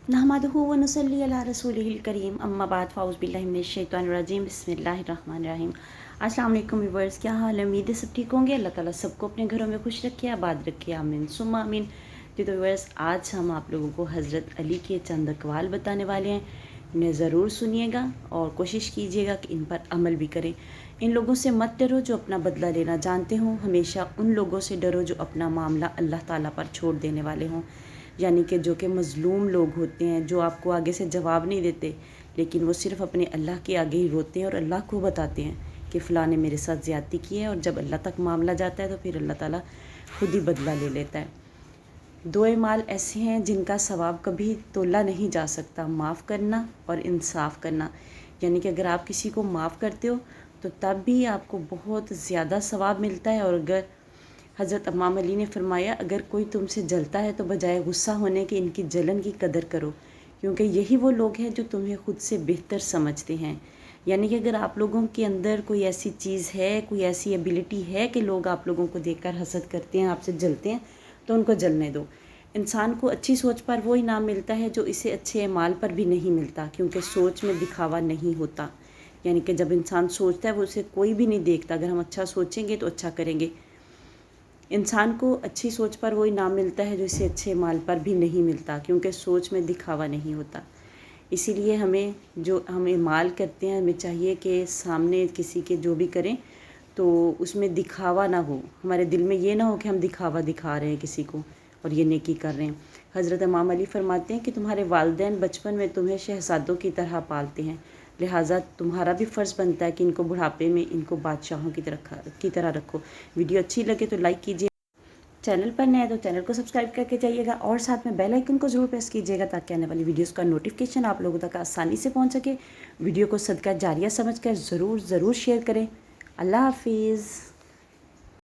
नहमदुहु व नुसल्ली अला रसूलिहिल करीम अम्मा बाद फ़ाउज़ बिल्लाहि मिनश शैतानिर रजीम बिस्मिल्लाहिर रहमानिर रहीम। अस्सलाम वालेकुम व्यूअर्स, क्या हाल है? उम्मीद है सब ठीक होंगे। अल्लाह ताला सबको अपने घरों में खुश रखे, आबाद रखे, आमीन सुम्मा आमीन। जी तो व्यूअर्स, आज हम आप लोगों को हज़रत अली के चंद अक़वाल बताने वाले हैं। इन्हें ज़रूर सुनिएगा और कोशिश कीजिएगा कि इन पर अमल भी करें। इन लोगों से मत डरो जो अपना बदला लेना जानते हों, हमेशा उन लोगों से डरो जो अपना मामला अल्लाह ताला पर छोड़ देने वाले हों। यानी कि जो कि मज़लूम लोग होते हैं, जो आपको आगे से जवाब नहीं देते, लेकिन वो सिर्फ़ अपने अल्लाह के आगे ही रोते हैं और अल्लाह को बताते हैं कि फ़लाँ ने मेरे साथ ज़्यादती की है। और जब अल्लाह तक मामला जाता है तो फिर अल्लाह ताला खुद ही बदला ले लेता है। दो एमाल ऐसे हैं जिनका सवाब कभी तोला नहीं जा सकता, माफ़ करना और इंसाफ़ करना। यानी कि अगर आप किसी को माफ़ करते हो तो तब भी आपको बहुत ज़्यादा सवाब मिलता है। और अगर हज़रत इमाम अली ने फरमाया, अगर कोई तुमसे जलता है तो बजाय गुस्सा होने के इनकी जलन की कदर करो, क्योंकि यही वो लोग हैं जो तुम्हें खुद से बेहतर समझते हैं। यानी कि अगर आप लोगों के अंदर कोई ऐसी चीज़ है, कोई ऐसी एबिलिटी है कि लोग आप लोगों को देखकर हसद करते हैं, आपसे जलते हैं, तो उनको जलने दो। इंसान को अच्छी सोच पर वो इनाम मिलता है जो इसे अच्छे अमाल पर भी नहीं मिलता, क्योंकि सोच में दिखावा नहीं होता। यानी कि जब इंसान सोचता है वो उसे कोई भी नहीं देखता। अगर हम अच्छा सोचेंगे तो अच्छा करेंगे। इंसान को अच्छी सोच पर वो इनाम मिलता है जो इसे अच्छे माल पर भी नहीं मिलता, क्योंकि सोच में दिखावा नहीं होता। इसीलिए हम माल करते हैं, हमें चाहिए कि सामने किसी के जो भी करें तो उसमें दिखावा ना हो। हमारे दिल में ये ना हो कि हम दिखावा दिखा रहे हैं किसी को और ये नेकी कर रहे हैं। हज़रत इमाम अली फरमाते हैं कि तुम्हारे वालिदैन बचपन में तुम्हें शहज़ादों की तरह पालते हैं, लिहाजा तुम्हारा भी फ़र्ज़ बनता है कि इनको बुढ़ापे में इनको बादशाहों की तरह रखो। वीडियो अच्छी लगे तो लाइक कीजिए, चैनल पर नए हैं तो चैनल को सब्सक्राइब करके जाइएगा और साथ में बेल आइकन को ज़रूर प्रेस कीजिएगा ताकि आने वाली वीडियोस का नोटिफिकेशन आप लोगों तक आसानी से पहुंच सके। वीडियो को सदका जारिया समझकर ज़रूर शेयर करें। अल्लाह हाफिज़।